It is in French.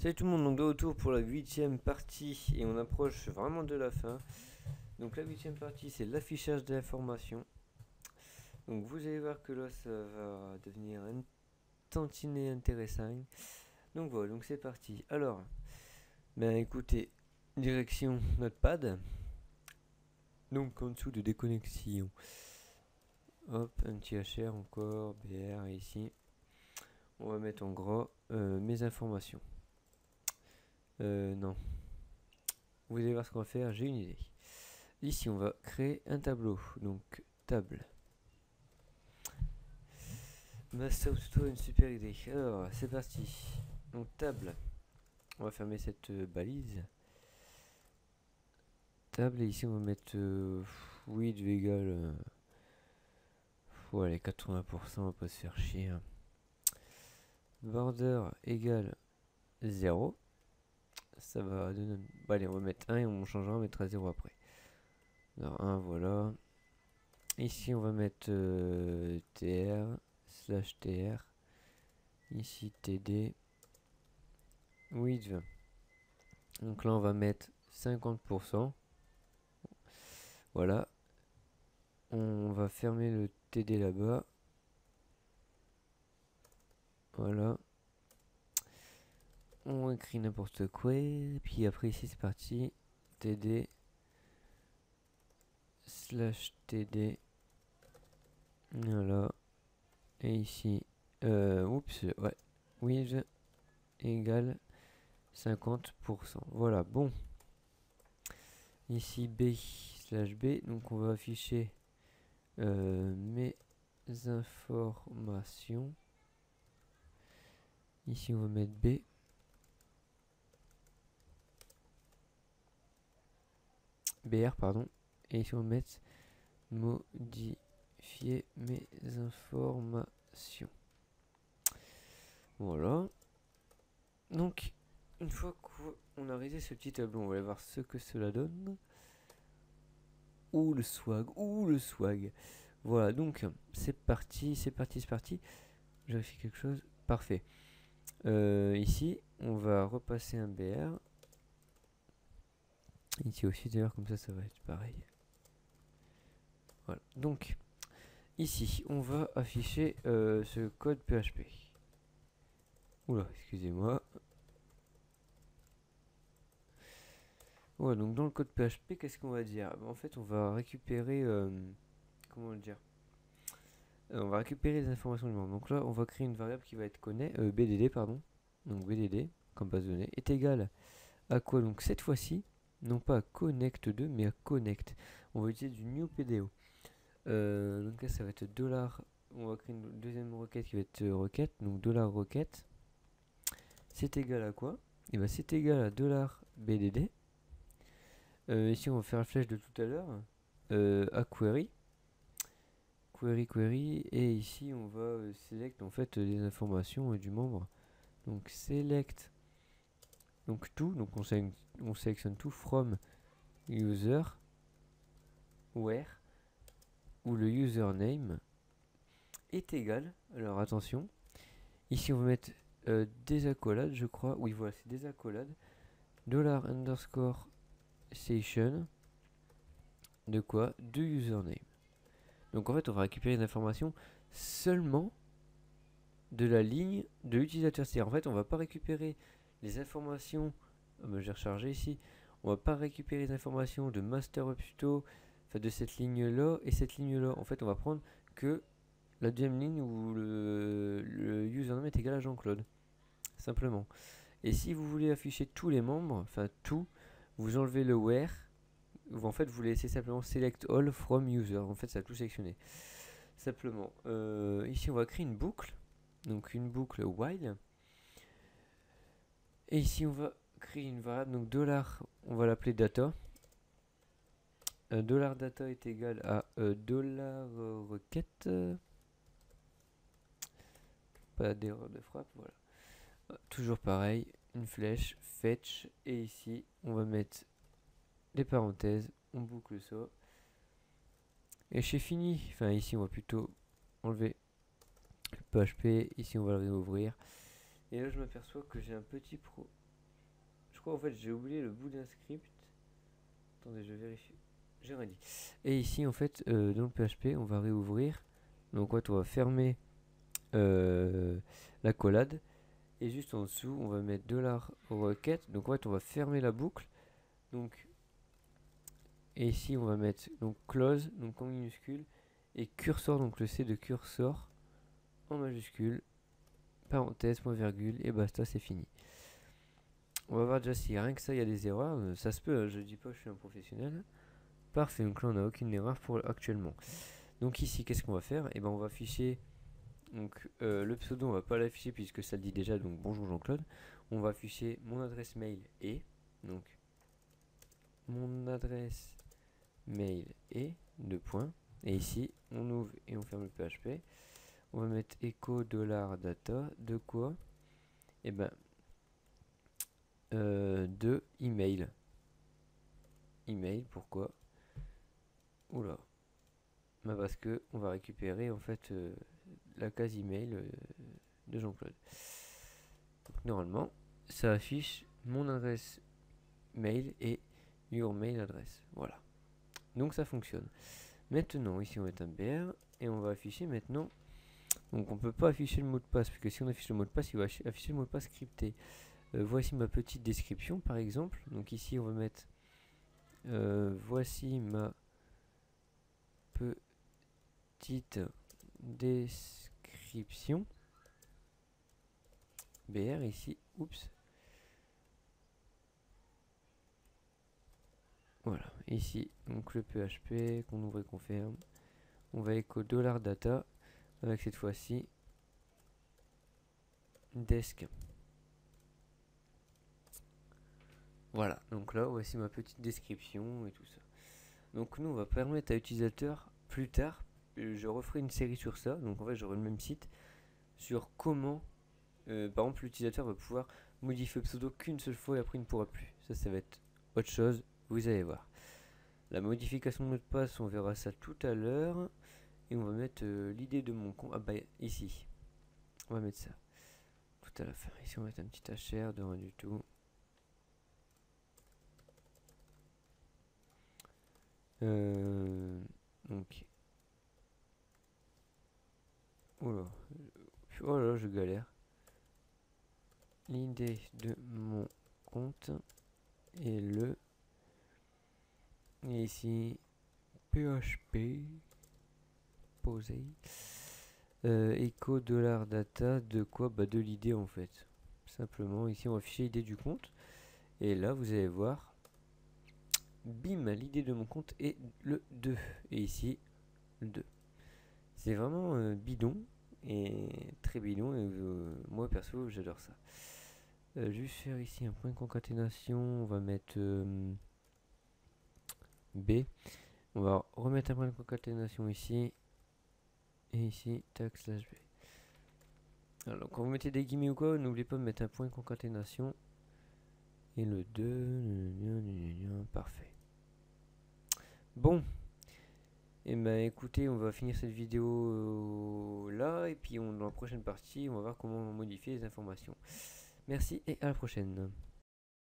Salut tout le monde, donc de retour pour la 8ème partie et on approche vraiment de la fin. Donc la 8ème partie c'est l'affichage de l'information. Donc vous allez voir que là ça va devenir un tantinet intéressant. Donc voilà, donc c'est parti. Alors, ben écoutez, direction Notepad. Donc en dessous de déconnexion. Hop, un petit HR encore, BR ici. On va mettre en gras mes informations. Non. Vous allez voir ce qu'on va faire, j'ai une idée. Ici, on va créer un tableau. Donc, table. Master Tuto, une super idée. Alors, c'est parti. Donc, table. On va fermer cette balise. Table, et ici, on va mettre width égal. Allez, 80%, on va pas se faire chier. Hein. Border égale 0. Ça va donner. Bon, allez, on va mettre 1 et on changera, on mettra 0 après. Alors, 1, voilà. Ici, on va mettre tr slash tr. Ici, td. Width. Donc là, on va mettre 50%. Voilà. On va fermer le td là-bas. Voilà. On écrit n'importe quoi. Puis après, ici, c'est parti. td slash td. Voilà. Et ici, oups, ouais. Width égale 50%. Voilà, bon. Ici, b slash b. Donc, on va afficher mes informations. Ici, on va mettre b. BR, pardon. Et ici, on va mettre modifier mes informations. Voilà. Donc, une fois qu'on a réalisé ce petit tableau, on va aller voir ce que cela donne. Ouh, le swag. Ouh, le swag. Voilà, donc, c'est parti, c'est parti, c'est parti. Je vérifie quelque chose. Parfait. Ici, on va repasser un BR. Ici aussi, d'ailleurs, comme ça va être pareil. Voilà. Donc, ici, on va afficher ce code PHP. Oula, excusez-moi. Ouais, donc dans le code PHP, qu'est-ce qu'on va dire? En fait, on va récupérer... comment le dire? On va récupérer les informations du membre. Donc là, on va créer une variable qui va être BDD, pardon. Donc BDD, comme base de données, est égal à quoi? Donc cette fois-ci, non pas à connect2, mais à connect. On va utiliser du new PDO. Donc là, ça va être $. On va créer une deuxième requête qui va être requête. Donc $requête. C'est égal à quoi? Et bien c'est égal à $BDD. Ici on va faire la flèche de tout à l'heure à query. Query et ici on va select en fait les informations du membre. Donc select donc tout, donc on sélectionne tout from user where où le username est égal. Alors attention, ici on va mettre des accolades je crois. Oui voilà, c'est des accolades. $_ session de quoi? De username. Donc en fait on va récupérer une information seulement de la ligne de l'utilisateur. C'est-à-dire en fait on va pas récupérer les informations, j'ai rechargé ici, on va pas récupérer les informations de master tuto, enfin de cette ligne là et cette ligne là. En fait on va prendre que la deuxième ligne où le username est égal à Jean-Claude. Simplement. Et si vous voulez afficher tous les membres, enfin tout, vous enlevez le where. En fait, vous laissez simplement select all from user. En fait, ça a tout sélectionné. Simplement. Ici, on va créer une boucle. Donc, une boucle while. Et ici, on va créer une variable. Donc, on va l'appeler data. $data est égal à $requête. Pas d'erreur de frappe. Voilà. Toujours pareil. Une flèche, fetch. Et ici, on va mettre des parenthèses. On boucle ça. Et c'est fini. Enfin, ici, on va plutôt enlever le PHP. Ici, on va le réouvrir. Et là, je m'aperçois que j'ai un petit Je crois en fait j'ai oublié le bout d'un script. Attendez, je vérifie. J'ai rien dit. Et ici en fait dans le PHP on va réouvrir. Donc on va fermer la collade. Et juste en dessous on va mettre $requête. Donc en fait on va fermer la boucle. Donc et ici on va mettre donc close donc en minuscule et cursor donc le C de cursor en majuscule, parenthèse, point virgule et basta, c'est fini. On va voir déjà si rien que ça il y a des erreurs, ça se peut, je dis pas que je suis un professionnel. Parfait, donc là on n'a aucune erreur pour actuellement. Donc ici qu'est-ce qu'on va faire? Et ben on va afficher donc le pseudo on va pas l'afficher puisque ça le dit déjà, donc bonjour Jean-Claude. On va afficher mon adresse mail et donc mon adresse mail et deux points. Et ici on ouvre et on ferme le PHP. On va mettre echo $data de quoi? Et ben de email. Email, pourquoi? Oula. Bah parce que on va récupérer en fait la case email de Jean-Claude. Normalement, ça affiche mon adresse mail et your mail adresse. Voilà. Donc ça fonctionne. Maintenant, ici on va mettre un BR et on va afficher maintenant. Donc on peut pas afficher le mot de passe, parce que si on affiche le mot de passe, il va afficher le mot de passe crypté. Voici ma petite description par exemple. Donc ici on va mettre voici ma petite description. BR ici, oups. Voilà, ici, donc le PHP qu'on ouvre et qu'on ferme. On va écho $data avec cette fois-ci desk. Voilà, donc là voici ma petite description et tout ça. Donc nous on va permettre à l'utilisateur plus tard, je referai une série sur ça, donc en fait j'aurai le même site, sur comment par exemple l'utilisateur va pouvoir modifier le pseudo qu'une seule fois et après il ne pourra plus. Ça va être autre chose, vous allez voir. La modification de mot de passe, on verra ça tout à l'heure. Et on va mettre l'idée de mon compte. Ah bah ici. On va mettre ça. Tout à la fin. Ici on va mettre un petit HR de rien du tout. Donc. Oh là, je galère. L'idée de mon compte et le. Et ici. PHP. Posé. Echo $data de quoi? Bah de l'idée en fait. Simplement ici on va afficher l'idée du compte. Et là vous allez voir. Bim, l'idée de mon compte est le 2. Et ici le 2. C'est vraiment bidon. Et très bidon. Et moi perso j'adore ça. Juste faire ici un point de concaténation. On va mettre B. On va remettre un point de concaténation ici. Et ici, tac, slash B. Alors, quand vous mettez des guillemets ou quoi, n'oubliez pas de mettre un point de concaténation. Et le 2, parfait. Bon. Et ben écoutez, on va finir cette vidéo là. Et puis dans la prochaine partie, on va voir comment modifier les informations. Merci et à la prochaine.